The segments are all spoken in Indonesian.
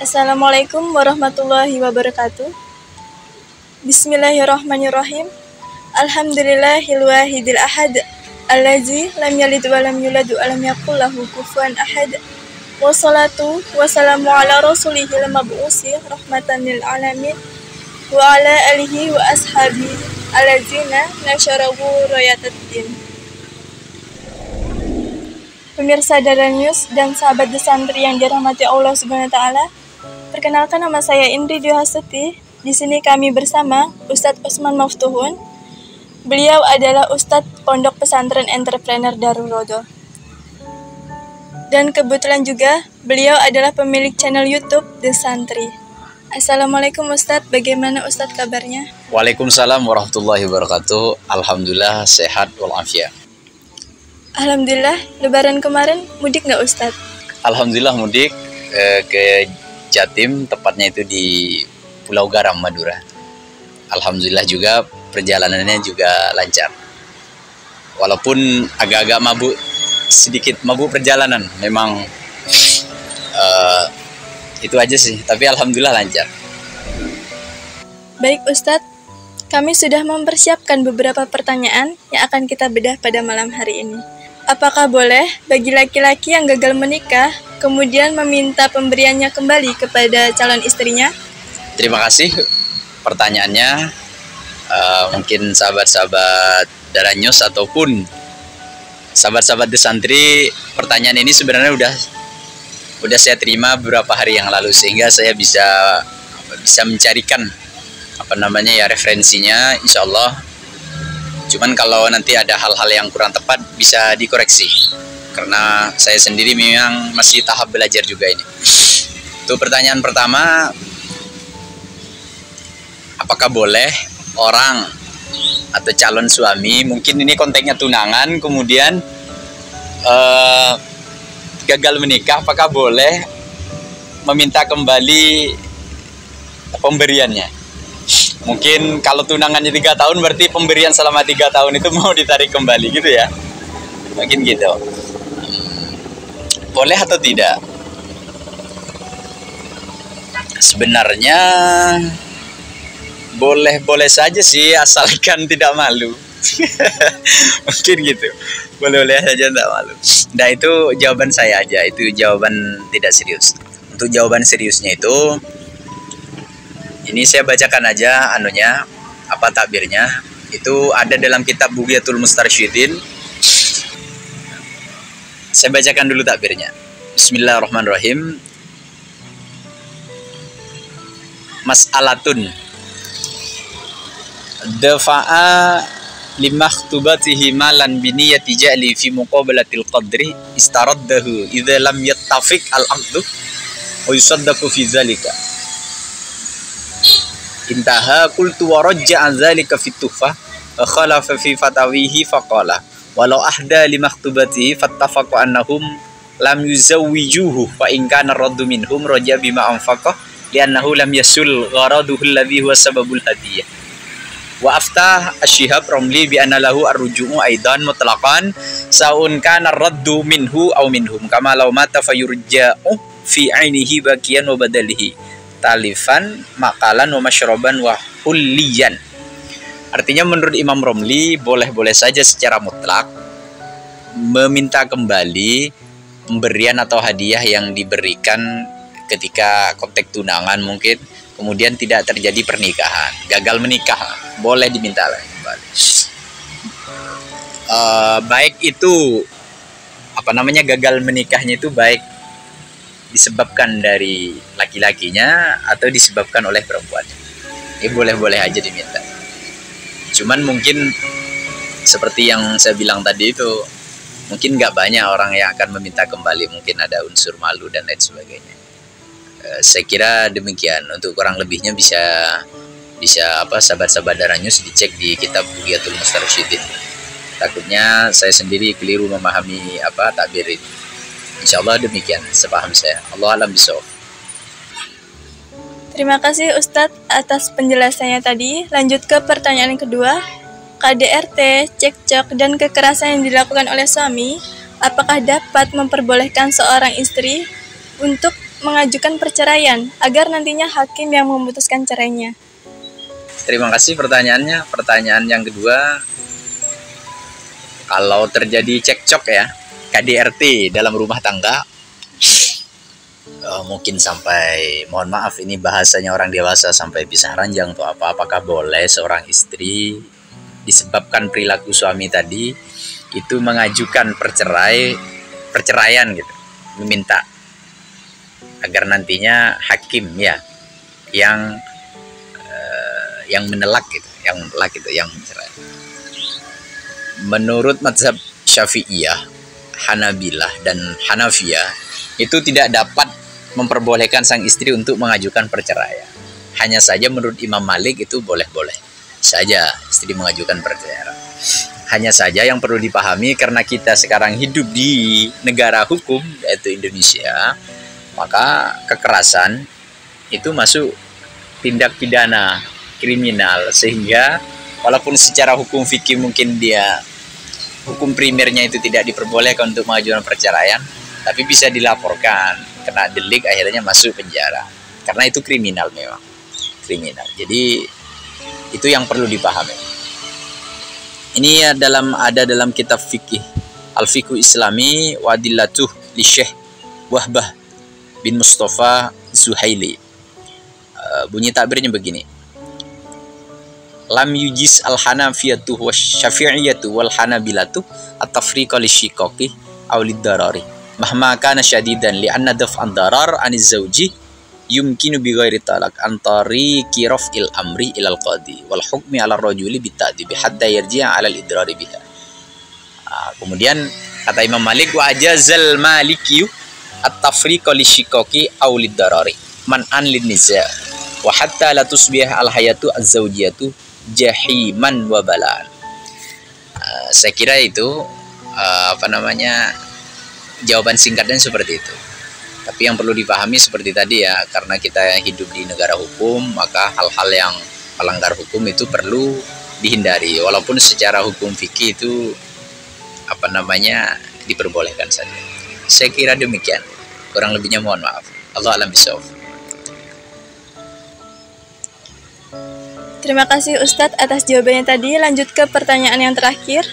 Assalamualaikum warahmatullahi wabarakatuh. Bismillahirrahmanirrahim. Alhamdulillahil wahidil ahad, allazi lam yalid wa lam yulad wa lam yakul lahu kufuwan ahad. Wassalatu wassalamu ala rasulihil mab'usi rahmatan lil alamin wa ala alihi wa ashabi allazina nasyarahu rayataddin. Pemirsa Dara News dan sahabat The Santri yang dirahmati Allah Subhanahu wa taala. Perkenalkan, nama saya Indri Dwi Hasuti. Di sini kami bersama Ustadz Usman Maftuhun. Beliau adalah Ustadz Pondok Pesantren Entrepreneur Darul Rodo. Dan kebetulan juga beliau adalah pemilik channel YouTube The Santri. Assalamualaikum Ustadz, bagaimana Ustadz kabarnya? Waalaikumsalam warahmatullahi wabarakatuh. Alhamdulillah sehat walafiat. Alhamdulillah, lebaran kemarin mudik nggak Ustadz? Alhamdulillah mudik ke Jatim, tepatnya itu di Pulau Garam, Madura. Alhamdulillah juga perjalanannya juga lancar. Walaupun agak-agak sedikit mabuk perjalanan, memang itu aja sih, tapi alhamdulillah lancar. Baik Ustadz, kami sudah mempersiapkan beberapa pertanyaan yang akan kita bedah pada malam hari ini. Apakah boleh bagi laki-laki yang gagal menikah kemudian meminta pemberiannya kembali kepada calon istrinya? Terima kasih pertanyaannya. Mungkin sahabat-sahabat Dara News ataupun sahabat-sahabat The Santri, pertanyaan ini sebenarnya udah saya terima beberapa hari yang lalu, sehingga saya bisa mencarikan referensinya, insya Allah. Cuman kalau nanti ada hal-hal yang kurang tepat bisa dikoreksi, karena saya sendiri memang masih tahap belajar juga ini. Itu pertanyaan pertama, apakah boleh orang atau calon suami, mungkin ini konteksnya tunangan, kemudian gagal menikah, apakah boleh meminta kembali pemberiannya? Mungkin kalau tunangannya 3 tahun, berarti pemberian selama 3 tahun itu mau ditarik kembali gitu ya. Mungkin gitu. Boleh atau tidak? Sebenarnya boleh-boleh saja sih, asalkan tidak malu. Mungkin gitu. Boleh-boleh saja tidak malu. Nah, itu jawaban saya aja, itu jawaban tidak serius. Untuk jawaban seriusnya itu, ini saya bacakan aja takbirnya. Itu ada dalam kitab Bughyatul Mustarsyidin. Saya bacakan dulu takbirnya. Bismillahirrahmanirrahim. Mas'alatun dafa'a limakhtubatihi malan biniyati ja'li fi muqabalatil qadri istaraddahu idza lam yattafiq al-aqdu wa yusaddaqu fi dzalika. Intaha qultu wa rajja'a dzalika fi tuhfah wa khalafa fi fatawihi faqala walau ahda limaktubatihi fattafaqu annahum lam yuzawwijuhu fa in kana raddu minhum raja bima anfaqa li'annahu lam yasul gharaduhu alladhi huwa sababul hadiyah. Wa aftah Asy-Syihab Romli bi anna lahu ar-ruju'u aidan mutlaqan saun kana raddu minhu aw minhum kama law mata fayurja'u fi 'ainihi baqiyan wa badalihi talifan makalan wa masyroban wa hulliyan. Artinya menurut Imam Romli, boleh-boleh saja secara mutlak meminta kembali pemberian atau hadiah yang diberikan ketika konteks tunangan, mungkin kemudian tidak terjadi pernikahan, gagal menikah, boleh diminta kembali. Baik itu gagal menikahnya itu baik disebabkan dari laki-lakinya atau disebabkan oleh perempuan. Ini boleh-boleh aja diminta. Cuman mungkin seperti yang saya bilang tadi itu, mungkin nggak banyak orang yang akan meminta kembali, mungkin ada unsur malu dan lain sebagainya. Saya kira demikian. Untuk kurang lebihnya bisa sahabat-sahabat Dara News dicek di kitab Bughyatul Mustarsyidin. Takutnya saya sendiri keliru memahami takbir ini. Insyaallah demikian sepaham saya. Allah alam bisawab. Terima kasih Ustadz atas penjelasannya tadi. Lanjut ke pertanyaan yang kedua. KDRT, cekcok, dan kekerasan yang dilakukan oleh suami, apakah dapat memperbolehkan seorang istri untuk mengajukan perceraian agar nantinya hakim yang memutuskan cerainya? Terima kasih pertanyaannya. Pertanyaan yang kedua, kalau terjadi cekcok ya, KDRT dalam rumah tangga, mungkin sampai, mohon maaf ini bahasanya orang dewasa, sampai pisah ranjang atau apa, apakah boleh seorang istri disebabkan perilaku suami tadi itu mengajukan perceraian gitu, meminta agar nantinya hakim ya yang menelak gitu, yang mencerai. Menurut mazhab Syafi'iyah, Hanabilah dan Hanafiyah itu tidak dapat memperbolehkan sang istri untuk mengajukan perceraian. Hanya saja menurut Imam Malik itu boleh-boleh saja istri mengajukan perceraian. Hanya saja yang perlu dipahami, karena kita sekarang hidup di negara hukum yaitu Indonesia, maka kekerasan itu masuk tindak pidana kriminal, sehingga walaupun secara hukum fikih mungkin dia hukum primernya itu tidak diperbolehkan untuk mengajukan perceraian, tapi bisa dilaporkan, kena delik, akhirnya masuk penjara karena itu kriminal, memang kriminal. Jadi itu yang perlu dipahami. Ini ada dalam kitab fikih Al-Fiqh Islami wa Adillatuh li Syekh Wahbah bin Mustafa Zuhaili. Bunyi takbirnya begini: lam yujiz al-hanafiyatu wa syafi'iyatu wal hanabilatu at-tafriqa li syiqaqi aw lid-darari mahma kana syadidan li anna daf'an darar aniz zawji yumkinu bi ghairi talaq antari kirafil amri ilal qadi wal hukmi ala rajuli bita'dibi hatta yarji'a ala al-idrari biha. Kemudian kata Imam Malik, wa ajazal maliki at-tafriqa li syiqaqi aw lid-darari man'an lin niza' wa hatta la tusbih al-hayatu az-zawjiyatu jahiman wa balan. Saya kira itu jawaban singkatnya seperti itu. Tapi yang perlu dipahami seperti tadi ya, karena kita hidup di negara hukum, maka hal-hal yang melanggar hukum itu perlu dihindari, walaupun secara hukum fikih itu diperbolehkan saja. Saya kira demikian. Kurang lebihnya mohon maaf. Allah a'lam bishawab. Terima kasih Ustadz atas jawabannya tadi. Lanjut ke pertanyaan yang terakhir.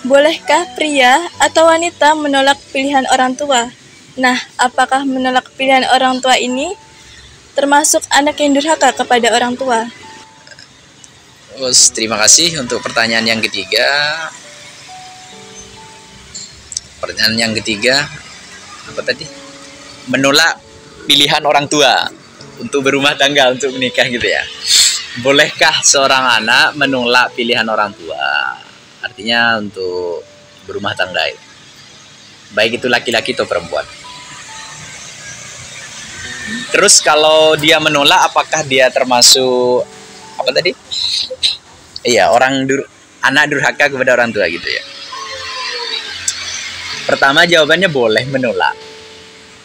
Bolehkah pria atau wanita menolak pilihan orang tua? Nah, apakah menolak pilihan orang tua ini termasuk anak yang durhaka kepada orang tua? Terima kasih untuk pertanyaan yang ketiga. Pertanyaan yang ketiga apa tadi? Menolak pilihan orang tua untuk berumah tangga, untuk menikah gitu ya. Bolehkah seorang anak menolak pilihan orang tua? Artinya untuk berumah tangga itu, baik itu laki-laki atau perempuan. Terus kalau dia menolak, apakah dia termasuk apa tadi? Iya, anak durhaka kepada orang tua gitu ya. Pertama, jawabannya boleh menolak.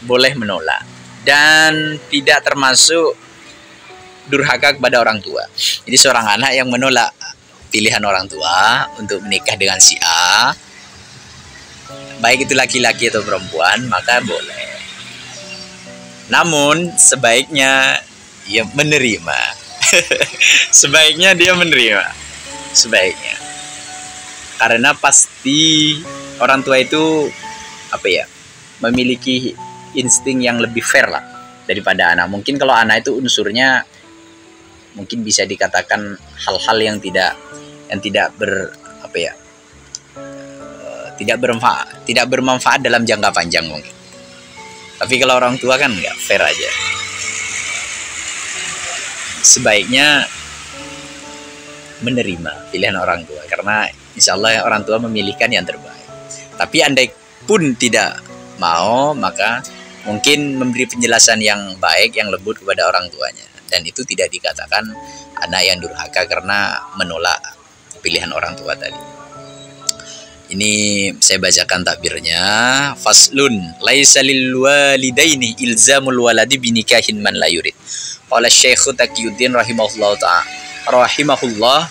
Boleh menolak dan tidak termasuk durhaka kepada orang tua. Jadi seorang anak yang menolak pilihan orang tua untuk menikah dengan si A, baik itu laki-laki atau perempuan, maka boleh. Namun sebaiknya ia menerima. Sebaiknya dia menerima. Sebaiknya. Karena pasti orang tua itu memiliki insting yang lebih fair lah daripada anak. Mungkin kalau anak itu unsurnya mungkin bisa dikatakan hal-hal yang tidak bermanfaat dalam jangka panjang mungkin. Tapi kalau orang tua kan nggak fair aja. Sebaiknya menerima pilihan orang tua, karena insya Allah orang tua memilihkan yang terbaik. Tapi andai pun tidak mau, maka mungkin memberi penjelasan yang baik, yang lembut kepada orang tuanya. Dan itu tidak dikatakan anak yang durhaka karena menolak pilihan orang tua tadi. Ini saya bacakan takbirnya. Faslun laisa lil walidaini ilzamul waladi binikahin man la yurid. Qala Syekh Taqiyuddin rahimahullah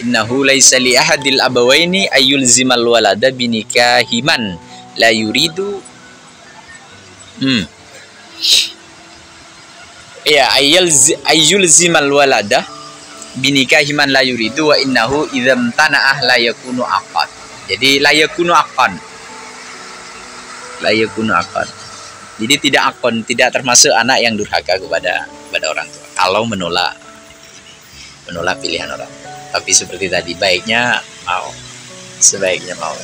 innahu laisa li ahadil abawaini ayyulzimal walada binikahi man la yuridu. Ya, ayyulzimal walada binikahi man la yuridu wa innahu idzam tana'ah la yakunu aqad. Jadi la yakunu aqan. La yakunu aqan. Jadi tidak akon, tidak termasuk anak yang durhaka kepada orang tua kalau menolak pilihan orang tua. Tapi seperti tadi, baiknya mau, sebaiknya mau.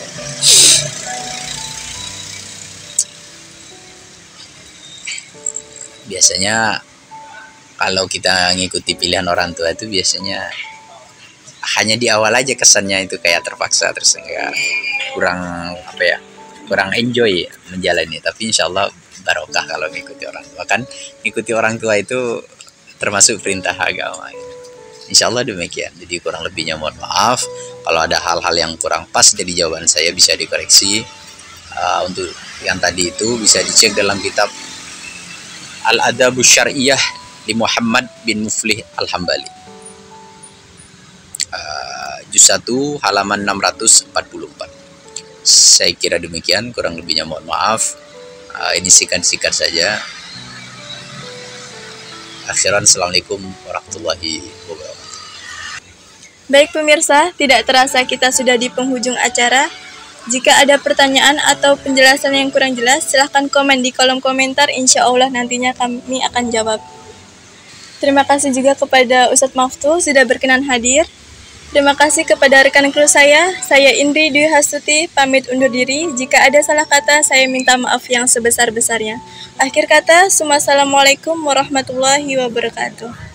Biasanya kalau kita ngikuti pilihan orang tua itu biasanya hanya di awal aja kesannya itu kayak terpaksa, terus enggak kurang enjoy menjalani. Tapi insya Allah barokah kalau ngikuti orang tua, kan ngikuti orang tua itu termasuk perintah agama. Insya Allah demikian. Jadi kurang lebihnya mohon maaf kalau ada hal-hal yang kurang pas dari jawaban saya, bisa dikoreksi. Untuk yang tadi itu bisa dicek dalam kitab Al-Adabus Syar'iyah di Muhammad bin Muflih Al-Hambali, juz 1 halaman 644. Saya kira demikian, kurang lebihnya mohon maaf. Ini singkat saja. Akhiran, assalamualaikum warahmatullahi wabarakatuh. Baik pemirsa, tidak terasa kita sudah di penghujung acara. Jika ada pertanyaan atau penjelasan yang kurang jelas, silahkan komen di kolom komentar. Insya Allah nantinya kami akan jawab. Terima kasih juga kepada Ustadz Maftu sudah berkenan hadir. Terima kasih kepada rekan kru saya Indri Dwi Hastuti, pamit undur diri. Jika ada salah kata, saya minta maaf yang sebesar-besarnya. Akhir kata, Assalamualaikum warahmatullahi wabarakatuh.